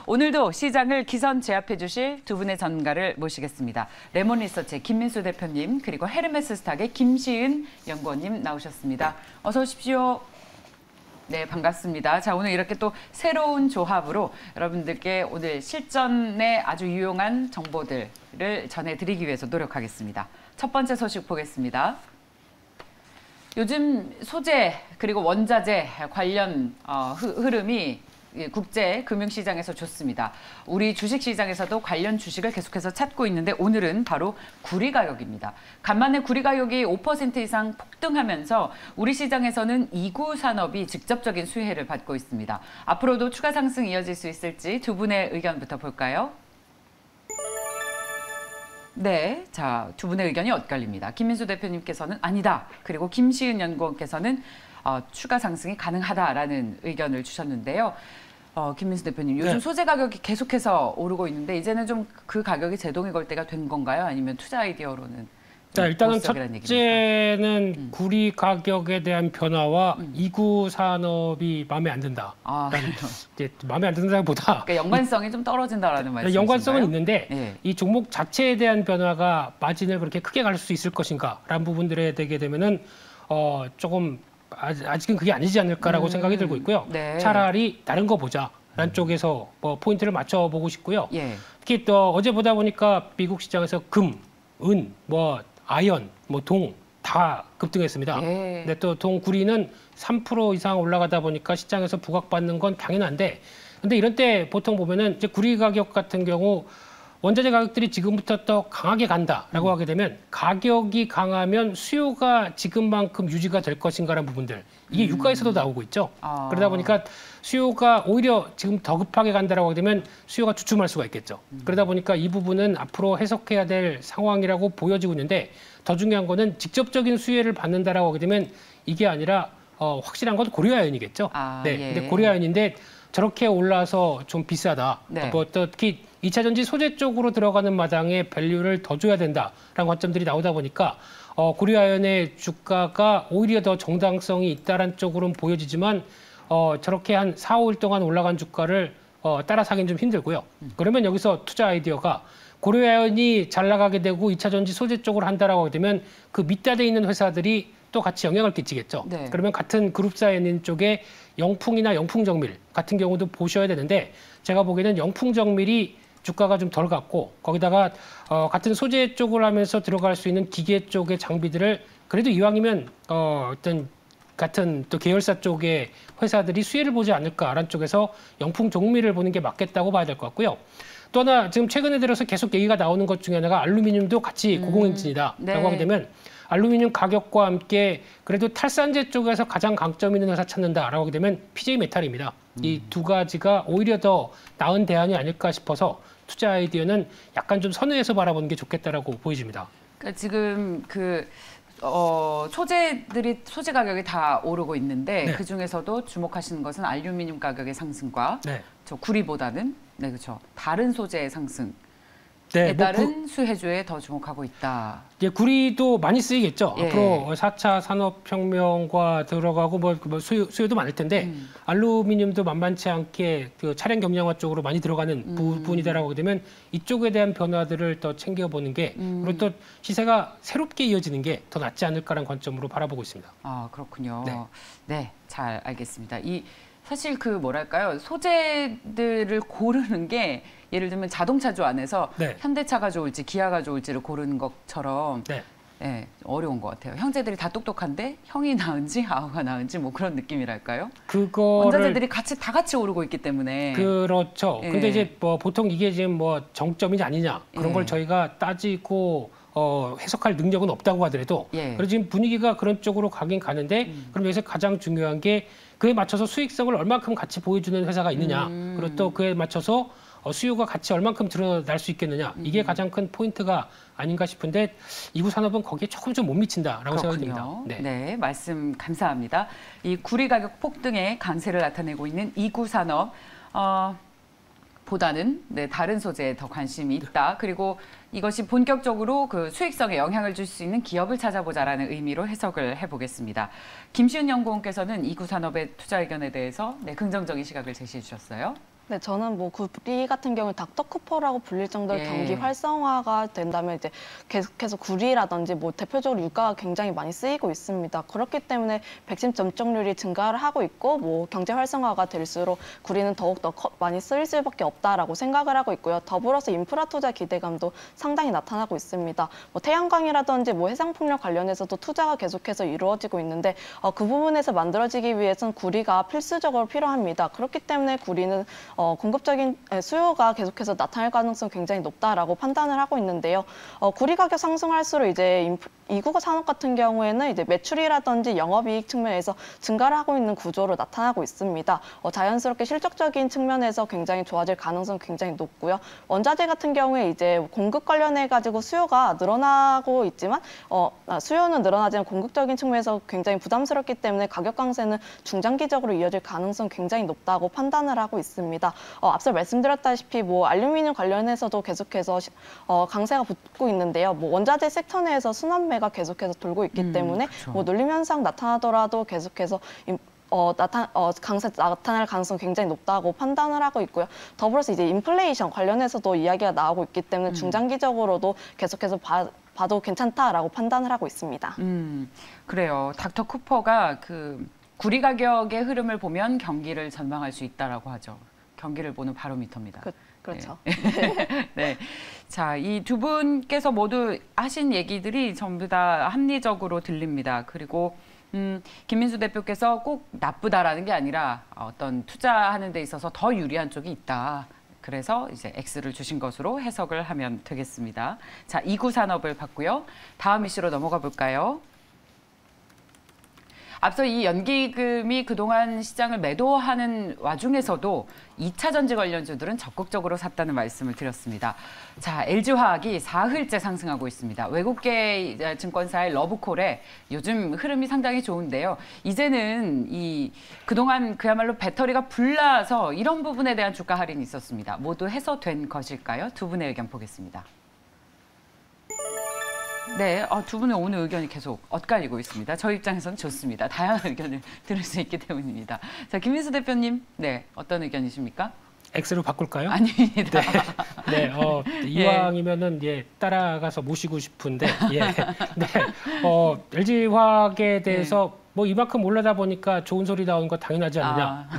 오늘도 시장을 기선 제압해 주실 두 분의 전문가를 모시겠습니다. 레몬리서치의 김민수 대표님, 그리고 헤르메스 스탁의 김시은 연구원님 나오셨습니다. 어서 오십시오. 네, 반갑습니다. 자, 오늘 이렇게 또 새로운 조합으로 여러분들께 오늘 실전에 아주 유용한 정보들을 전해드리기 위해서 노력하겠습니다. 첫 번째 소식 보겠습니다. 요즘 소재 그리고 원자재 관련 흐름이 국제 금융시장에서 좋습니다. 우리 주식시장에서도 관련 주식을 계속해서 찾고 있는데 오늘은 바로 구리 가격입니다. 간만에 구리 가격이 5% 이상 폭등하면서 우리 시장에서는 이구 산업이 직접적인 수혜를 받고 있습니다. 앞으로도 추가 상승 이어질 수 있을지 두 분의 의견부터 볼까요? 네, 자, 두 분의 의견이 엇갈립니다. 김민수 대표님께서는 아니다. 그리고 김시은 연구원께서는 추가 상승이 가능하다라는 의견을 주셨는데요. 김민수 대표님, 요즘 소재 가격이 계속해서 오르고 있는데 이제는 좀 그 가격이 제동이 걸 때가 된 건가요? 아니면 투자 아이디어로는? 자, 일단은 첫째는 구리 가격에 대한 변화와 이구 산업이 마음에 안 든다. 이제 마음에 안 든다보다 그러니까 연관성이 좀 떨어진다라는 말씀이신가요? 연관성은 있는데 네. 이 종목 자체에 대한 변화가 마진을 그렇게 크게 갈 수 있을 것인가라는 부분들에 되게 되면은 조금 아직은 그게 아니지 않을까라고 생각이 들고 있고요. 네. 차라리 다른 거 보자라는 쪽에서 포인트를 맞춰보고 싶고요. 예. 특히 또 어제 보다 보니까 미국 시장에서 금, 은, 아연, 동 다 급등했습니다. 예. 근데 또 동, 구리는 3% 이상 올라가다 보니까 시장에서 부각받는 건 당연한데, 근데 이런 때 보통 보면은 이제 구리 가격 같은 경우 원자재 가격들이 지금부터 더 강하게 간다라고 하게 되면 가격이 강하면 수요가 지금만큼 유지가 될 것인가라는 부분들, 이게 유가에서도 나오고 있죠. 그러다 보니까 수요가 오히려 지금 더 급하게 간다라고 하게 되면 수요가 주춤할 수가 있겠죠. 그러다 보니까 이 부분은 앞으로 해석해야 될 상황이라고 보여지고 있는데, 더 중요한 거는 직접적인 수혜를 받는다라고 하게 되면 이게 아니라 확실한 건 고려아연이겠죠. 네, 예. 근데 고려아연인데 저렇게 올라서 좀 비싸다. 네. 특히 2차 전지 소재 쪽으로 들어가는 마당에 밸류를 더 줘야 된다라는 관점들이 나오다 보니까 고려아연의 주가가 오히려 더 정당성이 있다는 쪽으로는 보여지지만 저렇게 한 4, 5일 동안 올라간 주가를 따라사기는 좀 힘들고요. 그러면 여기서 투자 아이디어가 고려아연이 잘 나가게 되고 2차 전지 소재 쪽으로 한다라고 하게 되면 그 밑단에 있는 회사들이 또 같이 영향을 끼치겠죠. 네. 그러면 같은 그룹사에 있는 쪽에 영풍이나 영풍정밀 같은 경우도 보셔야 되는데, 제가 보기에는 영풍정밀이 주가가 좀 덜 갔고, 거기다가 같은 소재 쪽을 하면서 들어갈 수 있는 기계 쪽의 장비들을 그래도 이왕이면 같은 또 계열사 쪽의 회사들이 수혜를 보지 않을까라는 쪽에서 영풍정밀을 보는 게 맞겠다고 봐야 될 것 같고요. 또 하나 지금 최근에 들어서 계속 얘기가 나오는 것 중에 하나가 알루미늄도 같이 고공행진이다라고 네. 하게 되면 알루미늄 가격과 함께 그래도 탈산재 쪽에서 가장 강점 있는 회사 찾는다라고 하게 되면 PJ메탈입니다. 이 두 가지가 오히려 더 나은 대안이 아닐까 싶어서 투자 아이디어는 약간 좀 선회해서 바라보는 게 좋겠다라고 보여집니다. 그러니까 지금 소재 가격이 다 오르고 있는데 네. 그 중에서도 주목하시는 것은 알루미늄 가격의 상승과 네. 구리보다는 그렇죠. 다른 소재의 상승. 네, 따른 수혜주에 더 주목하고 있다. 이제 구리도 많이 쓰이겠죠. 예. 앞으로 4차 산업혁명과 들어가고 수요도 많을 텐데 알루미늄도 만만치 않게 그 차량 경량화 쪽으로 많이 들어가는 부분이다라고 하게 되면 이쪽에 대한 변화들을 더 챙겨보는 게 그리고 또 시세가 새롭게 이어지는 게 더 낫지 않을까라는 관점으로 바라보고 있습니다. 그렇군요. 네. 네, 잘 알겠습니다. 사실 뭐랄까요, 소재들을 고르는 게 예를 들면 자동차주 안에서 네. 현대차가 좋을지 기아가 좋을지를 고르는 것처럼 네. 어려운 것 같아요. 형제들이 다 똑똑한데 형이 나은지 아우가 나은지 그런 느낌이랄까요? 그거를 원자재들이 다 같이 오르고 있기 때문에. 그렇죠. 예. 근데 이제 보통 이게 지금 정점이냐 아니냐 그런 걸 저희가 따지고 해석할 능력은 없다고 하더라도 그래서 지금 분위기가 그런 쪽으로 가긴 가는데 그럼 여기서 가장 중요한 게 그에 맞춰서 수익성을 얼만큼 같이 보여주는 회사가 있느냐, 그리고 또 그에 맞춰서 수요가 같이 얼만큼 드러날 수 있겠느냐, 이게 가장 큰 포인트가 아닌가 싶은데 이구 산업은 거기에 조금 좀 못 미친다라고 생각이 듭니다. 네, 말씀 감사합니다. 이 구리 가격 폭등의 강세를 나타내고 있는 이구 산업 보다는 다른 소재에 더 관심이 있다. 그리고 이것이 본격적으로 수익성에 영향을 줄 수 있는 기업을 찾아보자라는 의미로 해석을 해보겠습니다. 김시은 연구원께서는 이구 산업의 투자 의견에 대해서 긍정적인 시각을 제시해 주셨어요. 네, 저는 뭐 구리 같은 경우에 닥터 쿠퍼라고 불릴 정도로 예. 경기 활성화가 된다면 이제 계속해서 구리라든지 뭐 대표적으로 유가가 굉장히 많이 쓰이고 있습니다. 그렇기 때문에 백신 접종률이 증가를 하고 있고 뭐 경제 활성화가 될수록 구리는 더욱더 많이 쓰일 수밖에 없다라고 생각을 하고 있고요. 더불어서 인프라 투자 기대감도 상당히 나타나고 있습니다. 뭐 태양광이라든지 뭐 해상풍력 관련해서도 투자가 계속해서 이루어지고 있는데 그 부분에서 만들어지기 위해서는 구리가 필수적으로 필요합니다. 그렇기 때문에 구리는 공급적인 수요가 계속해서 나타날 가능성이 굉장히 높다라고 판단을 하고 있는데요. 구리 가격 상승할수록 이제 이국어 산업 같은 경우에는 이제 매출이라든지 영업이익 측면에서 증가를 하고 있는 구조로 나타나고 있습니다. 자연스럽게 실적적인 측면에서 굉장히 좋아질 가능성이 굉장히 높고요. 원자재 같은 경우에 이제 공급 관련해 가지고 수요가 늘어나고 있지만 수요는 늘어나지만 공급적인 측면에서 굉장히 부담스럽기 때문에 가격 강세는 중장기적으로 이어질 가능성이 굉장히 높다고 판단을 하고 있습니다. 앞서 말씀드렸다시피 뭐 알루미늄 관련해서도 계속해서 강세가 붙고 있는데요. 뭐 원자재 섹터 내에서 순환매가 계속해서 돌고 있기 때문에 그렇죠. 뭐 눌림 현상 나타나더라도 계속해서 강세 나타날 가능성이 굉장히 높다고 판단을 하고 있고요. 더불어서 이제 인플레이션 관련해서도 이야기가 나오고 있기 때문에 중장기적으로도 계속해서 봐도 괜찮다라고 판단을 하고 있습니다. 그래요. 닥터 쿠퍼가 그 구리 가격의 흐름을 보면 경기를 전망할 수 있다라고 하죠. 경기를 보는 바로미터입니다. 그렇죠. 네. 네. 자, 이 두 분께서 모두 하신 얘기들이 전부 다 합리적으로 들립니다. 그리고 김민수 대표께서 꼭 나쁘다라는 게 아니라 어떤 투자하는 데 있어서 더 유리한 쪽이 있다. 그래서 이제 X를 주신 것으로 해석을 하면 되겠습니다. 자, 2구 산업을 봤고요. 다음 이슈로 넘어가 볼까요? 앞서 이 연기금이 그동안 시장을 매도하는 와중에서도 2차 전지 관련주들은 적극적으로 샀다는 말씀을 드렸습니다. 자, LG화학이 사흘째 상승하고 있습니다. 외국계 증권사의 러브콜에 요즘 흐름이 상당히 좋은데요. 이제는 그동안 그야말로 배터리가 불나서 이런 부분에 대한 주가 할인이 있었습니다. 모두 해소된 것일까요? 두 분의 의견 보겠습니다. 네, 두 분의 오늘 의견이 계속 엇갈리고 있습니다. 저희 입장에서는 좋습니다. 다양한 의견을 들을 수 있기 때문입니다. 자, 김민수 대표님, 네, 어떤 의견이십니까? X로 바꿀까요? 아닙니다. 네, 이왕이면은 따라가서 모시고 싶은데, 네, LG화학에 대해서 뭐 이만큼 올라다 보니까 좋은 소리 나오는 거 당연하지 않느냐.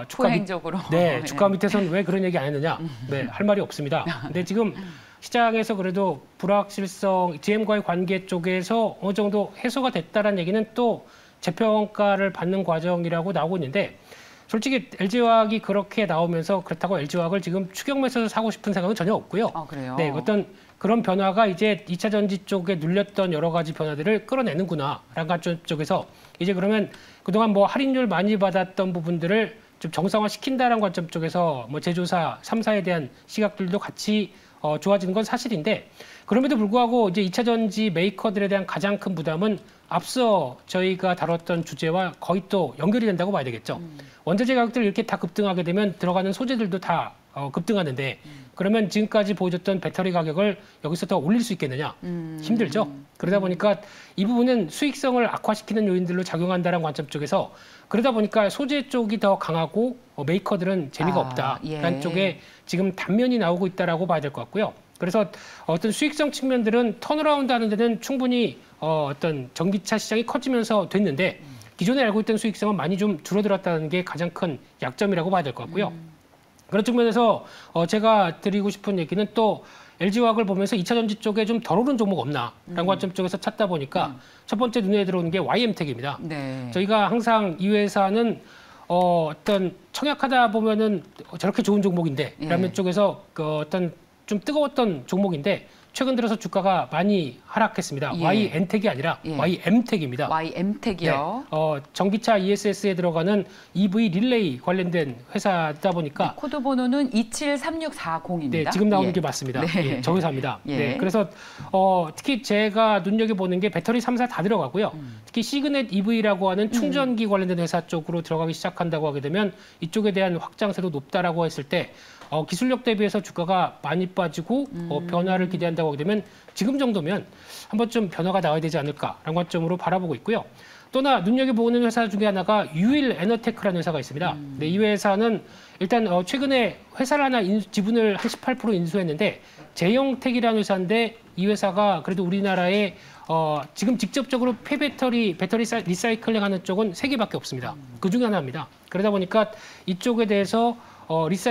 주가 후행적으로. 네, 주가 밑에서는 왜 그런 얘기 안 했느냐. 네, 할 말이 없습니다. 근데 지금 시장에서 그래도 불확실성, GM과의 관계 쪽에서 어느 정도 해소가 됐다는 얘기는 또 재평가를 받는 과정이라고 나오고 있는데 솔직히 LG화학이 그렇게 나오면서 그렇다고 LG화학을 지금 추격 매수해서 사고 싶은 생각은 전혀 없고요. 그래요? 네, 어떤 그런 변화가 이제 2차 전지 쪽에 눌렸던 여러 가지 변화들을 끌어내는구나라는 관점 쪽에서 이제 그러면 그동안 뭐 할인율 많이 받았던 부분들을 좀 정상화 시킨다는 관점 쪽에서 뭐 제조사 3사에 대한 시각들도 같이 좋아지는 건 사실인데 그럼에도 불구하고 이제 2차 전지 메이커들에 대한 가장 큰 부담은 앞서 저희가 다뤘던 주제와 거의 또 연결이 된다고 봐야 되겠죠. 원자재 가격들이 이렇게 다 급등하게 되면 들어가는 소재들도 다 급등하는데 그러면 지금까지 보여줬던 배터리 가격을 여기서 더 올릴 수 있겠느냐? 힘들죠. 그러다 보니까 이 부분은 수익성을 악화시키는 요인들로 작용한다는 관점 쪽에서 그러다 보니까 소재 쪽이 더 강하고 메이커들은 재미가 없다라는 쪽에 지금 단면이 나오고 있다라고 봐야 될 것 같고요. 그래서 어떤 수익성 측면들은 턴어라운드 하는 데는 충분히 어떤 전기차 시장이 커지면서 됐는데 기존에 알고 있던 수익성은 많이 좀 줄어들었다는 게 가장 큰 약점이라고 봐야 될 것 같고요. 그런 측면에서 제가 드리고 싶은 얘기는 또 LG화학을 보면서 2차 전지 쪽에 좀 덜 오른 종목 없나라는 관점 쪽에서 찾다 보니까 첫 번째 눈에 들어오는 게 YM텍입니다. 네. 저희가 항상 이 회사는 어떤 청약하다 보면은 저렇게 좋은 종목인데 라면 쪽에서 어떤 좀 뜨거웠던 종목인데 최근 들어서 주가가 많이 하락했습니다. YN텍이 아니라 YM텍입니다. YM텍이요. 네, 전기차 ESS에 들어가는 EV 릴레이 관련된 회사다 보니까 코드 번호는 273640입니다. 네, 지금 나오는 게 맞습니다. 네. 저 회사입니다. 네, 그래서 특히 제가 눈여겨보는 게 배터리 3사 다 들어가고요. 특히 시그넷 EV라고 하는 충전기 관련된 회사 쪽으로 들어가기 시작한다고 하게 되면 이쪽에 대한 확장세도 높다라고 했을 때 기술력 대비해서 주가가 많이 빠지고 변화를 기대한다고 하게 되면 지금 정도면 한 번쯤 변화가 나와야 되지 않을까라는 관점으로 바라보고 있고요. 또나 눈여겨보는 회사 중에 하나가 유일 에너테크라는 회사가 있습니다. 네, 이 회사는 일단 최근에 회사를 하나 지분을 한 18% 인수했는데 제형택이라는 회사인데 이 회사가 그래도 우리나라에 지금 직접적으로 폐배터리 리사이클링하는 쪽은 3개밖에 없습니다. 그 중에 하나입니다. 그러다 보니까 이쪽에 대해서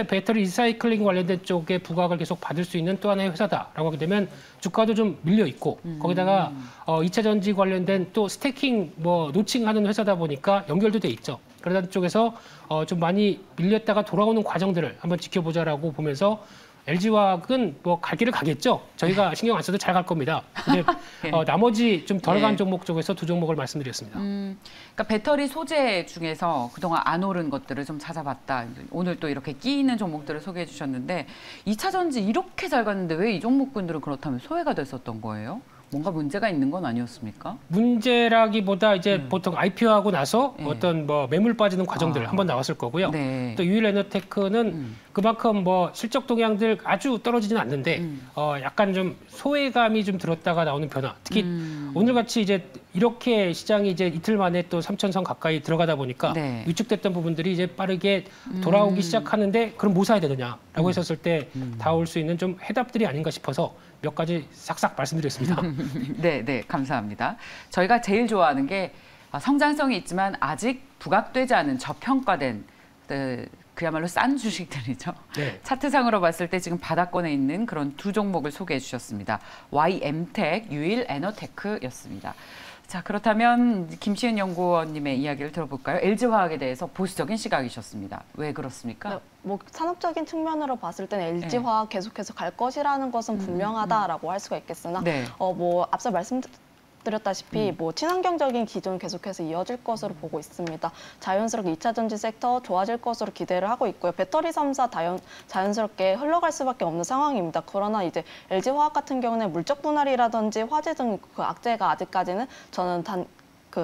배터리 리사이클링 관련된 쪽에 부각을 계속 받을 수 있는 또 하나의 회사다라고 하게 되면 주가도 좀 밀려 있고 거기다가 2차 전지 관련된 또 스태킹 노칭하는 회사다 보니까 연결도 돼 있죠. 그러다 쪽에서 좀 많이 밀렸다가 돌아오는 과정들을 한번 지켜보자라고 보면서 LG화학은 갈 길을 가겠죠. 저희가 신경 안 써도 잘 갈 겁니다. 근데 나머지 좀 덜 간 종목 쪽에서 2종목을 말씀드렸습니다. 그러니까 배터리 소재 중에서 그동안 안 오른 것들을 좀 찾아봤다. 오늘 또 이렇게 끼 있는 종목들을 소개해 주셨는데 2차 전지 이렇게 잘 갔는데 왜 이 종목군들은 그렇다면 소외가 됐었던 거예요? 뭔가 문제가 있는 건 아니었습니까? 문제라기보다 이제 보통 IPO하고 나서 어떤 매물 빠지는 과정들 한번 나왔을 거고요. 네. 또 유일 에너테크는 그만큼 실적 동향들 아주 떨어지지는 않는데 약간 좀 소외감이 좀 들었다가 나오는 변화. 특히 오늘같이 이제 이렇게 시장이 이제 이틀 만에 또 3,000선 가까이 들어가다 보니까 네. 위축됐던 부분들이 이제 빠르게 돌아오기 시작하는데 그럼 뭐 사야 되느냐라고 했었을 때 다 올 수 있는 좀 해답들이 아닌가 싶어서 몇 가지 싹싹 말씀드렸습니다. 네, 감사합니다. 저희가 제일 좋아하는 게 성장성이 있지만 아직 부각되지 않은 저평가된 그야말로 싼 주식들이죠. 네. 차트상으로 봤을 때 지금 바닥권에 있는 그런 2종목을 소개해 주셨습니다. YM텍, 유일 에너테크였습니다. 자, 그렇다면 김시은 연구원님의 이야기를 들어볼까요? LG화학에 대해서 보수적인 시각이셨습니다. 왜 그렇습니까? 네, 산업적인 측면으로 봤을 때는 LG화학 계속해서 갈 것이라는 것은 분명하다라고 할 수가 있겠으나 네. 앞서 말씀드렸다시피 친환경적인 기존 계속해서 이어질 것으로 보고 있습니다. 자연스럽게 2차 전지 섹터 좋아질 것으로 기대를 하고 있고요. 배터리 3사 자연스럽게 흘러갈 수밖에 없는 상황입니다. 그러나 이제 LG화학 같은 경우는 물적 분할이라든지 화재 등 그 악재가 아직까지는 저는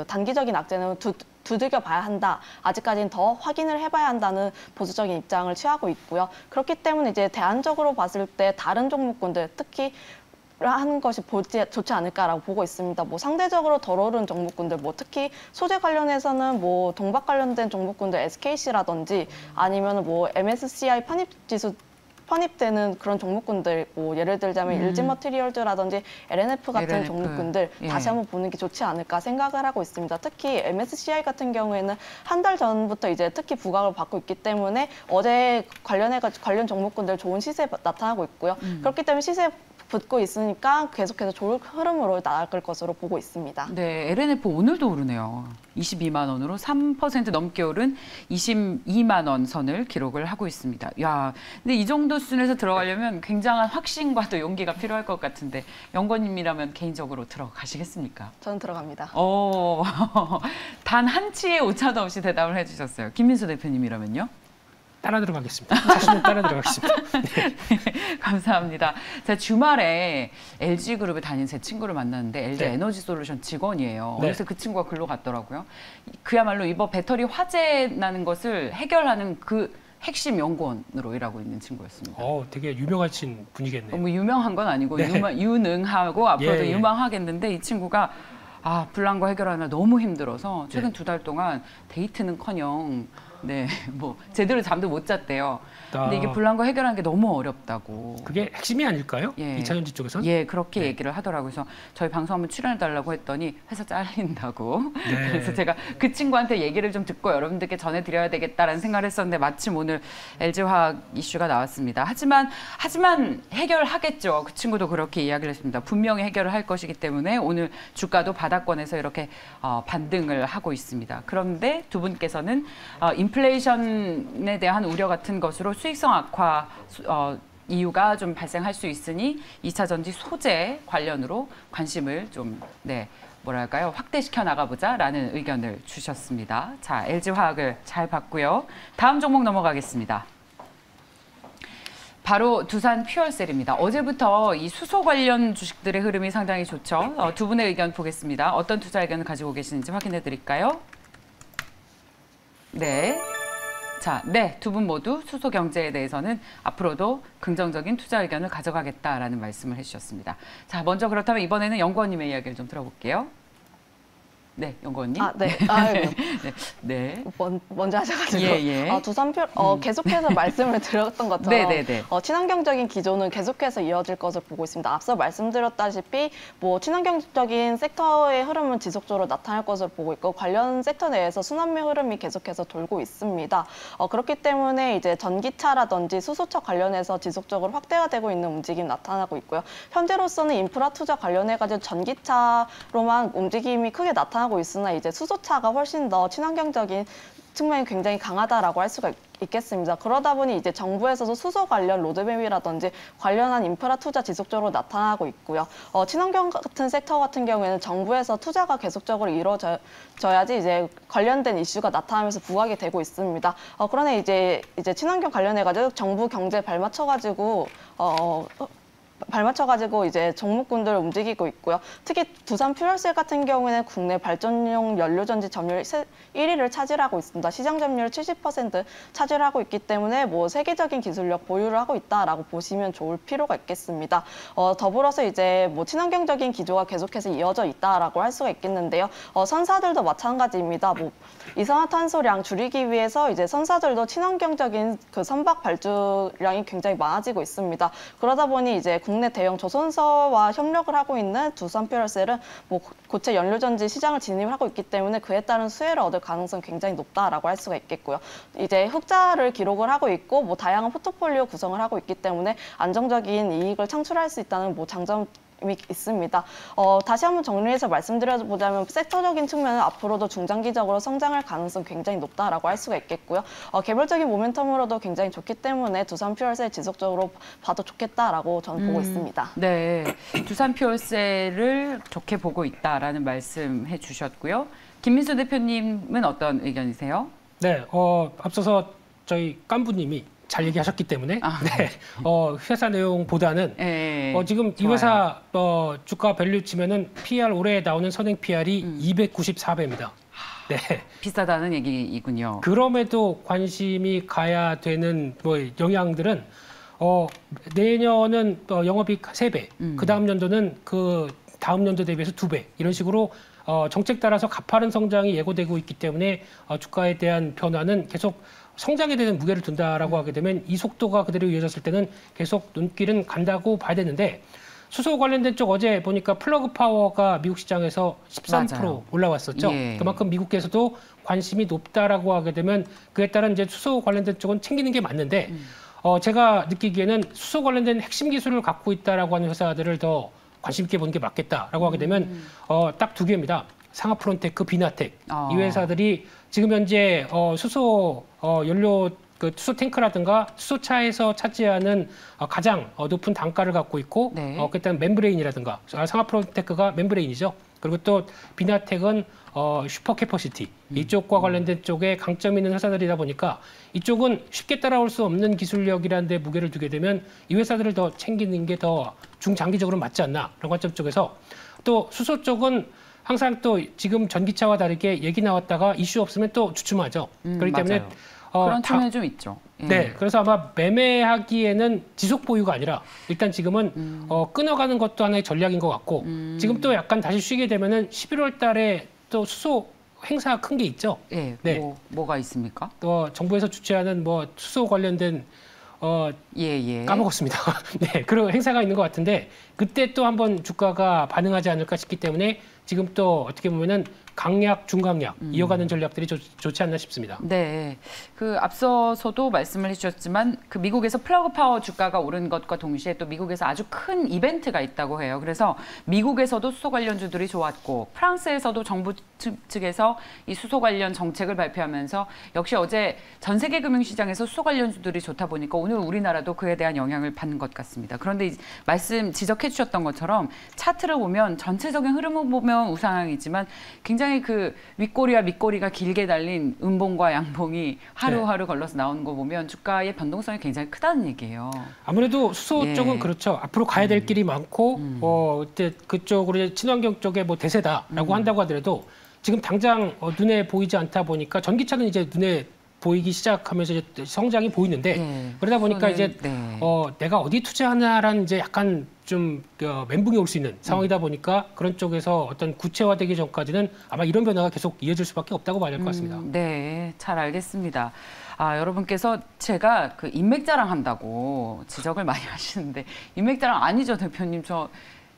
단기적인 악재는 두들겨 봐야 한다. 아직까지는 더 확인을 해봐야 한다는 보수적인 입장을 취하고 있고요. 그렇기 때문에 이제 대안적으로 봤을 때 다른 종목군들 특히 하는 것이 좋지 않을까라고 보고 있습니다. 상대적으로 덜 오른 종목군들, 특히 소재 관련해서는 동박 관련된 종목군들 SKC라든지 아니면 MSCI 편입되는 그런 종목군들, 예를 들자면 LG머티리얼즈라든지 LNF 같은 종목군들 다시 한번 보는 게 좋지 않을까 생각을 하고 있습니다. 특히 MSCI 같은 경우에는 한 달 전부터 이제 특히 부각을 받고 있기 때문에 어제 관련 종목군들 좋은 시세 나타나고 있고요. 그렇기 때문에 시세 붙고 있으니까 계속해서 좋은 흐름으로 나아갈 것으로 보고 있습니다. 네, LNF 오늘도 오르네요. 22만 원으로 3% 넘게 오른 22만 원 선을 기록을 하고 있습니다. 야, 근데 이 정도 수준에서 들어가려면 굉장한 확신과 또 용기가 필요할 것 같은데 연구원님이라면 개인적으로 들어가시겠습니까? 저는 들어갑니다. 단 한 치의 오차도 없이 대답을 해주셨어요. 김민수 대표님이라면요? 따라 들어가겠습니다. 자신은 따라 들어가겠습니다. 네. 감사합니다. 제가 주말에 LG그룹에 다닌 제 친구를 만났는데 LG 에너지솔루션 직원이에요. 그래서 그 친구가 글로 갔더라고요. 그야말로 이번 배터리 화재 나는 것을 해결하는 그 핵심 연구원으로 일하고 있는 친구였습니다. 되게 유명하신 분이겠네요. 너무 유명한 건 아니고 유능하고 앞으로도 유망하겠는데 이 친구가 불난거 해결하느라 너무 힘들어서 최근 2달 동안 데이트는커녕 제대로 잠도 못 잤대요. 근데 이게 불난거 해결하는 게 너무 어렵다고. 그게 핵심이 아닐까요? 2차 전지 쪽에서는? 예, 그렇게 얘기를 하더라고요. 그래서 저희 방송 한번 출연해달라고 했더니 회사 잘린다고. 그래서 제가 그 친구한테 얘기를 좀 듣고 여러분들께 전해드려야 되겠다라는 생각을 했었는데 마침 오늘 LG화학 이슈가 나왔습니다. 하지만 해결하겠죠. 그 친구도 그렇게 이야기를 했습니다. 분명히 해결을 할 것이기 때문에 오늘 주가도 바닥권에서 이렇게 반등을 하고 있습니다. 그런데 두 분께서는 인플레이션에 대한 우려 같은 것으로 수익성 악화 이유가 좀 발생할 수 있으니 2차 전지 소재 관련으로 관심을 좀 확대시켜 나가보자라는 의견을 주셨습니다. 자, LG화학을 잘 봤고요. 다음 종목 넘어가겠습니다. 바로 두산 퓨얼셀입니다. 어제부터 이 수소 관련 주식들의 흐름이 상당히 좋죠. 두 분의 의견 보겠습니다. 어떤 투자 의견을 가지고 계시는지 확인해 드릴까요? 네. 자, 두 분 모두 수소 경제에 대해서는 앞으로도 긍정적인 투자 의견을 가져가겠다라는 말씀을 해주셨습니다. 자, 먼저 그렇다면 이번에는 연구원님의 이야기를 좀 들어볼게요. 네, 연구원님. 네. 아이고. 네. 먼저 하셔가지고 예. 두산표 계속해서 말씀을 드렸던 것처럼 네네네. 친환경적인 기조는 계속해서 이어질 것을 보고 있습니다. 앞서 말씀드렸다시피 뭐 친환경적인 섹터의 흐름은 지속적으로 나타날 것을 보고 있고 관련 섹터 내에서 순환매 흐름이 계속해서 돌고 있습니다. 그렇기 때문에 이제 전기차라든지 수소차 관련해서 지속적으로 확대가 되고 있는 움직임이 나타나고 있고요. 현재로서는 인프라 투자 관련해가지고 전기차로만 움직임이 크게 나타나고 있으나 이제 수소차가 훨씬 더 친환경적인 측면이 굉장히 강하다라고 할 수가 있겠습니다. 그러다 보니 이제 정부에서도 수소 관련 로드맵이라든지 관련한 인프라 투자 지속적으로 나타나고 있고요. 친환경 같은 섹터 같은 경우에는 정부에서 투자가 계속적으로 이루어져야지 이제 관련된 이슈가 나타나면서 부각이 되고 있습니다. 그러나 이제 친환경 관련해가지고 정부 경제에 발맞춰가지고 이제 종목군들을 움직이고 있고요. 특히 두산 퓨얼셀 같은 경우에는 국내 발전용 연료전지 점유율 1위를 차지하고 있습니다. 시장 점유율 70% 차지하고 있기 때문에 뭐 세계적인 기술력 보유를 하고 있다라고 보시면 좋을 필요가 있겠습니다. 더불어서 이제 뭐 친환경적인 기조가 계속해서 이어져 있다라고 할 수가 있겠는데요. 선사들도 마찬가지입니다. 뭐 이산화탄소량 줄이기 위해서 이제 선사들도 친환경적인 그 선박 발주량이 굉장히 많아지고 있습니다. 그러다 보니 이제 국내 대형 조선사와 협력을 하고 있는 두산퓨얼셀은 뭐 고체 연료전지 시장을 진입을 하고 있기 때문에 그에 따른 수혜를 얻을 가능성이 굉장히 높다라고 할 수가 있겠고요. 이제 흑자를 기록을 하고 있고 뭐 다양한 포트폴리오 구성을 하고 있기 때문에 안정적인 이익을 창출할 수 있다는 뭐 장점이 있습니다. 다시 한번 정리해서 말씀드려보자면 섹터적인 측면은 앞으로도 중장기적으로 성장할 가능성이 굉장히 높다라고 할 수가 있겠고요. 개별적인 모멘텀으로도 굉장히 좋기 때문에 두산퓨얼셀 지속적으로 봐도 좋겠다라고 저는 보고 있습니다. 네, 두산퓨얼셀을 좋게 보고 있다라는 말씀해 주셨고요. 김민수 대표님은 어떤 의견이세요? 네, 앞서서 저희 깐부님이 잘 얘기하셨기 때문에 네, 회사 내용보다는 지금 이 회사 주가 밸류 치면은 PR 올해 나오는 선행 PR이 294배입니다. 네. 비싸다는 얘기이군요. 그럼에도 관심이 가야 되는 뭐 영향들은 내년은 영업이익 3배, 그 다음 연도는 그 다음 연도 대비해서 2배 이런 식으로 정책 따라서 가파른 성장이 예고되고 있기 때문에 주가에 대한 변화는 계속 성장에 대한 무게를 둔다라고 하게 되면 이 속도가 그대로 이어졌을 때는 계속 눈길은 간다고 봐야 되는데 수소 관련된 쪽 어제 보니까 플러그 파워가 미국 시장에서 13% 맞아요. 올라왔었죠. 예. 그만큼 미국에서도 관심이 높다라고 하게 되면 그에 따른 이제 수소 관련된 쪽은 챙기는 게 맞는데 제가 느끼기에는 수소 관련된 핵심 기술을 갖고 있다라고 하는 회사들을 더 관심 있게 보는 게 맞겠다라고 하게 되면 딱 2개입니다. 상하프론테크, 비나텍 이 회사들이 지금 현재 수소 연료 그 수소 탱크라든가 수소차에서 차지하는 가장 높은 단가를 갖고 있고 네. 그다음 멤브레인이라든가 상하프론테크가 멤브레인이죠. 그리고 또 비나텍은 슈퍼 캐퍼시티 이쪽과 관련된 쪽에 강점 있는 회사들이다 보니까 이쪽은 쉽게 따라올 수 없는 기술력이라는 데 무게를 두게 되면 이 회사들을 더 챙기는 게 더 중장기적으로 맞지 않나 그런 관점 쪽에서 또 수소 쪽은 항상 또 지금 전기차와 다르게 얘기 나왔다가 이슈 없으면 또 주춤하죠. 그렇기 때문에 그런 측면이 좀 있죠. 예. 네, 그래서 아마 매매하기에는 지속 보유가 아니라 일단 지금은 끊어가는 것도 하나의 전략인 것 같고 지금 또 약간 다시 쉬게 되면은 11월 달에 또 수소 행사 큰 게 있죠. 예, 네. 뭐가 있습니까? 또 정부에서 주최하는 뭐 수소 관련된 까먹었습니다. 네, 그런 행사가 있는 것 같은데 그때 또 한번 주가가 반응하지 않을까 싶기 때문에 지금 또 어떻게 보면은 강약, 중강약 이어가는 전략들이 좋지 않나 싶습니다. 네, 그 앞서서도 말씀을 해주셨지만 그 미국에서 플러그 파워 주가가 오른 것과 동시에 또 미국에서 아주 큰 이벤트가 있다고 해요. 그래서 미국에서도 수소 관련주들이 좋았고 프랑스에서도 정부 측에서 이 수소 관련 정책을 발표하면서 역시 어제 전 세계 금융시장에서 수소 관련주들이 좋다 보니까 오늘 우리나라도 그에 대한 영향을 받는 것 같습니다. 그런데 말씀 지적해 주셨던 것처럼 차트를 보면 전체적인 흐름을 보면 우상향이지만 굉장히 그 윗꼬리와 밑꼬리가 길게 달린 음봉과 양봉이 하루하루 걸러서 나오는 거 보면 주가의 변동성이 굉장히 크다는 얘기예요. 아무래도 수소 쪽은 그렇죠. 앞으로 가야 될 길이 많고 그쪽으로 친환경 쪽에 뭐 대세다라고 한다고 하더라도 지금 당장 눈에 보이지 않다 보니까 전기차는 이제 눈에 보이기 시작하면서 이제 성장이 보이는데 그러다 보니까 이제 내가 어디 투자하나라는 이제 약간 좀 멘붕이 올 수 있는 상황이다 보니까 그런 쪽에서 어떤 구체화되기 전까지는 아마 이런 변화가 계속 이어질 수밖에 없다고 봐야 될 것 같습니다. 네, 잘 알겠습니다. 여러분께서 제가 그 인맥 자랑한다고 지적을 많이 하시는데 인맥 자랑 아니죠, 대표님.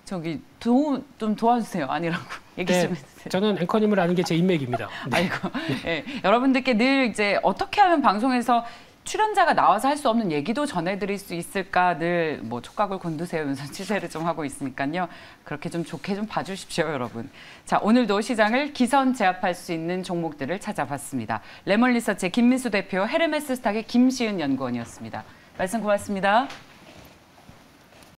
저기 좀 도와주세요. 아니라고 얘기 좀 해주세요. 저는 앵커님을 아는 게 제 인맥입니다. 네. 아이고, 네. 여러분들께 늘 이제 어떻게 하면 방송에서 출연자가 나와서 할 수 없는 얘기도 전해드릴 수 있을까 늘 뭐 촉각을 곤두세우면서 취재를 좀 하고 있으니까요. 그렇게 좀 좋게 좀 봐주십시오, 여러분. 자, 오늘도 시장을 기선 제압할 수 있는 종목들을 찾아봤습니다. 레몬리서치의 김민수 대표, 헤르메스 스탁의 김시은 연구원이었습니다. 말씀 고맙습니다.